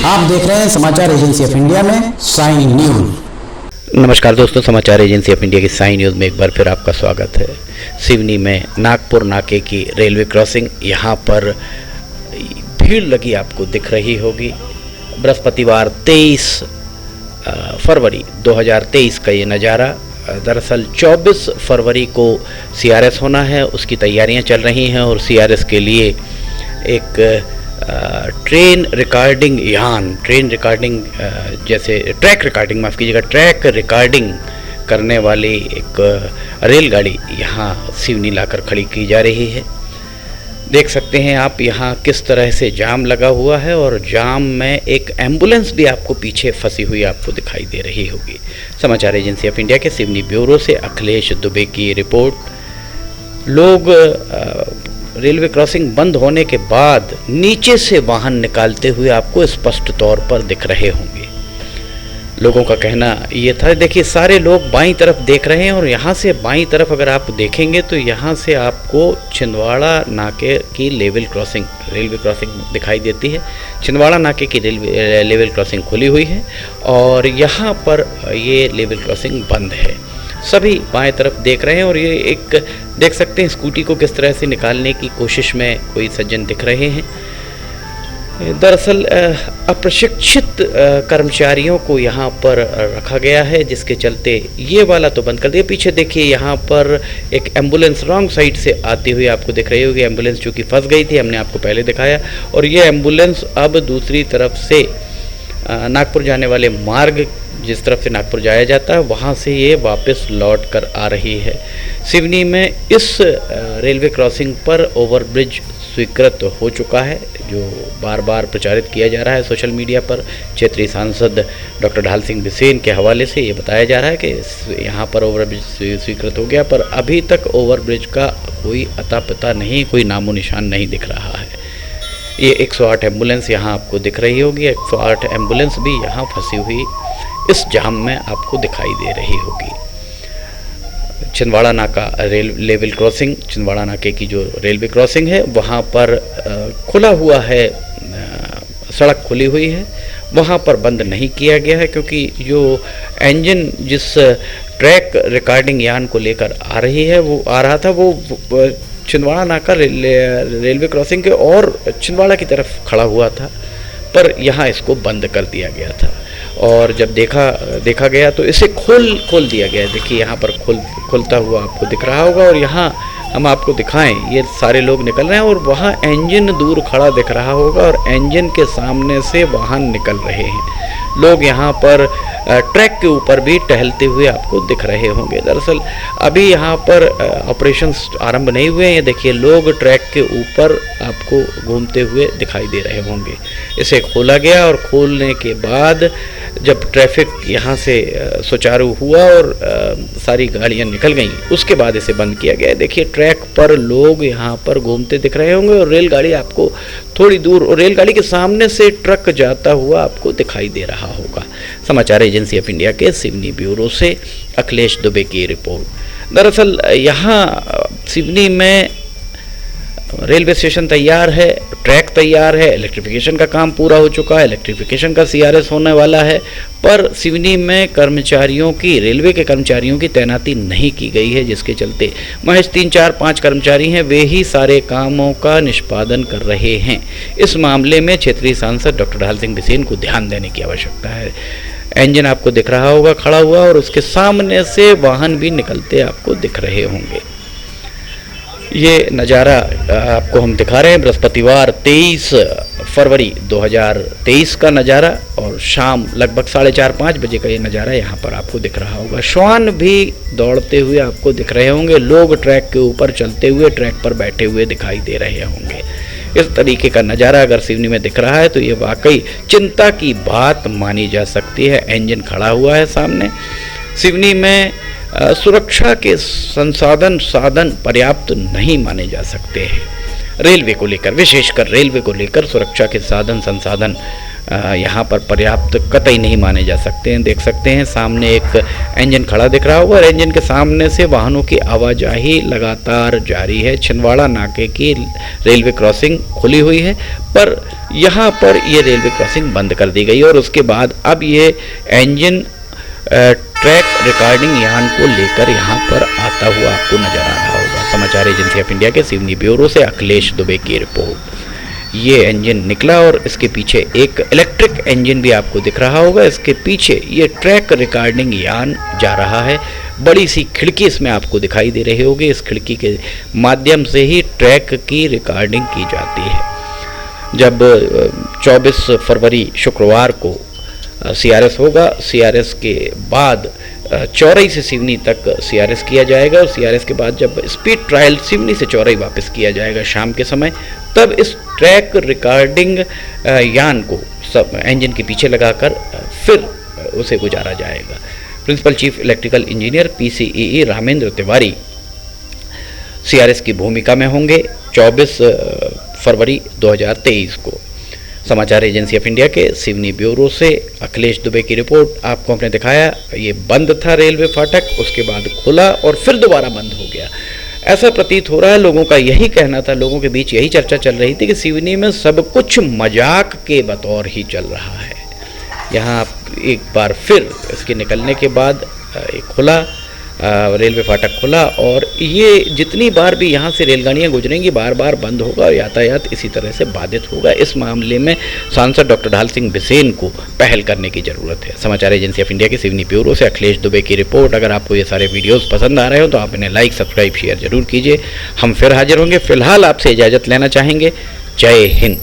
आप देख रहे हैं समाचार एजेंसी ऑफ इंडिया में साइन न्यूज। नमस्कार दोस्तों, समाचार एजेंसी ऑफ इंडिया की साइन न्यूज़ में एक बार फिर आपका स्वागत है। सिवनी में नागपुर नाके की रेलवे क्रॉसिंग, यहाँ पर भीड़ लगी आपको दिख रही होगी। बृहस्पतिवार 23 फरवरी 2023 का ये नज़ारा। दरअसल 24 फरवरी को CRS होना है, उसकी तैयारियां चल रही हैं और CRS के लिए एक ट्रेन रिकॉर्डिंग जैसे ट्रैक रिकॉर्डिंग, माफ़ कीजिएगा, ट्रैक रिकॉर्डिंग करने वाली एक रेलगाड़ी यहाँ सिवनी लाकर खड़ी की जा रही है। देख सकते हैं आप यहाँ किस तरह से जाम लगा हुआ है और जाम में एक एम्बुलेंस भी आपको पीछे फंसी हुई आपको दिखाई दे रही होगी। समाचार एजेंसी ऑफ इंडिया के सिवनी ब्यूरो से अखिलेश दुबे की रिपोर्ट। लोग रेलवे क्रॉसिंग बंद होने के बाद नीचे से वाहन निकालते हुए आपको स्पष्ट तौर पर दिख रहे होंगे। लोगों का कहना ये था, देखिए सारे लोग बाईं तरफ देख रहे हैं और यहाँ से बाईं तरफ अगर आप देखेंगे तो यहाँ से आपको छिंदवाड़ा नाके की लेवल क्रॉसिंग, रेलवे क्रॉसिंग दिखाई देती है। छिंदवाड़ा नाके की लेवल क्रॉसिंग खुली हुई है और यहाँ पर ये लेवल क्रॉसिंग बंद है। सभी बाएं तरफ देख रहे हैं और ये एक देख सकते हैं स्कूटी को किस तरह से निकालने की कोशिश में कोई सज्जन दिख रहे हैं। दरअसल अप्रशिक्षित कर्मचारियों को यहाँ पर रखा गया है, जिसके चलते ये वाला तो बंद कर दिया। पीछे देखिए यहाँ पर एक एम्बुलेंस रॉन्ग साइड से आती हुई आपको दिख रही होगी। एम्बुलेंस चूँकि फंस गई थी, हमने आपको पहले दिखाया, और ये एम्बुलेंस अब दूसरी तरफ से नागपुर जाने वाले मार्ग, जिस तरफ से नागपुर जाया जाता है, वहाँ से ये वापस लौट कर आ रही है। सिवनी में इस रेलवे क्रॉसिंग पर ओवरब्रिज स्वीकृत हो चुका है, जो बार बार प्रचारित किया जा रहा है सोशल मीडिया पर। क्षेत्रीय सांसद डॉक्टर ढाल सिंह बिसेन के हवाले से ये बताया जा रहा है कि यहाँ पर ओवरब्रिज स्वीकृत हो गया, पर अभी तक ओवरब्रिज का कोई अता पता नहीं, कोई नामो निशान नहीं दिख रहा है। ये 108 एम्बुलेंस यहाँ आपको दिख रही होगी। 108 एम्बुलेंस भी यहाँ फंसी हुई इस जाम में आपको दिखाई दे रही होगी। छिंदवाड़ा नाका लेवल क्रॉसिंग, छिंदवाड़ा नाके की जो रेलवे क्रॉसिंग है, वहाँ पर खुला हुआ है, सड़क खुली हुई है, वहाँ पर बंद नहीं किया गया है, क्योंकि जो इंजन जिस ट्रैक रिकॉर्डिंग यान को लेकर आ रहा था वो छिंदवाड़ा नाका रेलवे क्रॉसिंग के और छिंदवाड़ा की तरफ खड़ा हुआ था, पर यहाँ इसको बंद कर दिया गया था। और जब देखा गया तो इसे खोल दिया गया है। देखिए यहाँ पर खुलता हुआ आपको दिख रहा होगा, और यहाँ हम आपको दिखाएं, ये सारे लोग निकल रहे हैं और वहाँ इंजन दूर खड़ा दिख रहा होगा और इंजन के सामने से वाहन निकल रहे हैं। लोग यहाँ पर ट्रैक के ऊपर भी टहलते हुए आपको दिख रहे होंगे। दरअसल अभी यहाँ पर ऑपरेशंस आरंभ नहीं हुए हैं। देखिए लोग ट्रैक के ऊपर आपको घूमते हुए दिखाई दे रहे होंगे। इसे खोला गया और खोलने के बाद जब ट्रैफिक यहाँ से सुचारू हुआ और सारी गाड़ियाँ निकल गईं, उसके बाद इसे बंद किया गया। देखिए ट्रैक पर लोग यहाँ पर घूमते दिख रहे होंगे और रेलगाड़ी आपको थोड़ी दूर, और रेलगाड़ी के सामने से ट्रक जाता हुआ आपको दिखाई दे रहा होगा। समाचार एजेंसी ऑफ इंडिया के सिवनी ब्यूरो से अखिलेश दुबे की रिपोर्ट। दरअसल यहाँ सिवनी में रेलवे स्टेशन तैयार है, ट्रैक तैयार है, इलेक्ट्रिफिकेशन का काम पूरा हो चुका है, इलेक्ट्रिफिकेशन का CRS होने वाला है, पर सिवनी में रेलवे के कर्मचारियों की तैनाती नहीं की गई है, जिसके चलते महज 3, 4, 5 कर्मचारी हैं, वे ही सारे कामों का निष्पादन कर रहे हैं। इस मामले में क्षेत्रीय सांसद डॉक्टर ढाल सिंह बिसेन को ध्यान देने की आवश्यकता है। इंजन आपको दिख रहा होगा खड़ा हुआ, और उसके सामने से वाहन भी निकलते आपको दिख रहे होंगे। ये नज़ारा आपको हम दिखा रहे हैं बृहस्पतिवार 23 फरवरी 2023 का नज़ारा, और शाम लगभग 4:30-5 बजे का ये नज़ारा यहाँ पर आपको दिख रहा होगा। श्वान भी दौड़ते हुए आपको दिख रहे होंगे, लोग ट्रैक के ऊपर चलते हुए, ट्रैक पर बैठे हुए दिखाई दे रहे होंगे। इस तरीके का नज़ारा अगर सिवनी में दिख रहा है तो ये वाकई चिंता की बात मानी जा सकती है। इंजन खड़ा हुआ है सामने। सिवनी में सुरक्षा के साधन पर्याप्त नहीं माने जा सकते हैं। रेलवे को लेकर, विशेषकर रेलवे को लेकर सुरक्षा के साधन यहाँ पर पर्याप्त कतई नहीं माने जा सकते हैं। देख सकते हैं सामने एक इंजन खड़ा दिख रहा होगा और इंजन के सामने से वाहनों की आवाजाही लगातार जारी है। छिंदवाड़ा नाके की रेलवे क्रॉसिंग खुली हुई है, पर यहाँ पर ये रेलवे क्रॉसिंग बंद कर दी गई और उसके बाद अब ये इंजन ट्रैक रिकॉर्डिंग यान को लेकर यहाँ पर आता हुआ आपको नजर आ रहा होगा। समाचार एजेंसी ऑफ इंडिया के सिवनी ब्यूरो से अखिलेश दुबे की रिपोर्ट। ये इंजन निकला और इसके पीछे एक इलेक्ट्रिक इंजन भी आपको दिख रहा होगा। इसके पीछे ये ट्रैक रिकॉर्डिंग यान जा रहा है। बड़ी सी खिड़की इसमें आपको दिखाई दे रही होगी। इस खिड़की के माध्यम से ही ट्रैक की रिकॉर्डिंग की जाती है। जब 24 फरवरी शुक्रवार को CRS होगा, CRS के बाद चौरई से सिवनी तक CRS किया जाएगा और CRS के बाद जब स्पीड ट्रायल सिवनी से चौरई वापस किया जाएगा शाम के समय, तब इस ट्रैक रिकॉर्डिंग यान को सब इंजन के पीछे लगाकर फिर उसे गुजारा जाएगा। Principal chief electrical engineer PCEE Ramendra Tiwari CRS की भूमिका में होंगे 24 फरवरी 2023 को। समाचार एजेंसी ऑफ इंडिया के सिवनी ब्यूरो से अखिलेश दुबे की रिपोर्ट। आपको हमने दिखाया ये बंद था रेलवे फाटक, उसके बाद खुला और फिर दोबारा बंद हो गया। ऐसा प्रतीत हो रहा है, लोगों का यही कहना था, लोगों के बीच यही चर्चा चल रही थी कि सिवनी में सब कुछ मजाक के बतौर ही चल रहा है। यहाँ एक बार फिर इसके निकलने के बाद एक खुला रेलवे फाटक खुला और ये जितनी बार भी यहाँ से रेलगाड़ियाँ गुजरेंगी बार बार बंद होगा और यातायात इसी तरह से बाधित होगा। इस मामले में सांसद डॉक्टर ढाल सिंह बिसेन को पहल करने की ज़रूरत है। समाचार एजेंसी ऑफ इंडिया के सिवनी ब्यूरो से अखिलेश दुबे की रिपोर्ट। अगर आपको ये सारे वीडियोस पसंद आ रहे हो तो आप इन्हें लाइक, सब्सक्राइब, शेयर जरूर कीजिए। हम फिर हाजिर होंगे। फिलहाल आपसे इजाज़त लेना चाहेंगे। जय हिंद।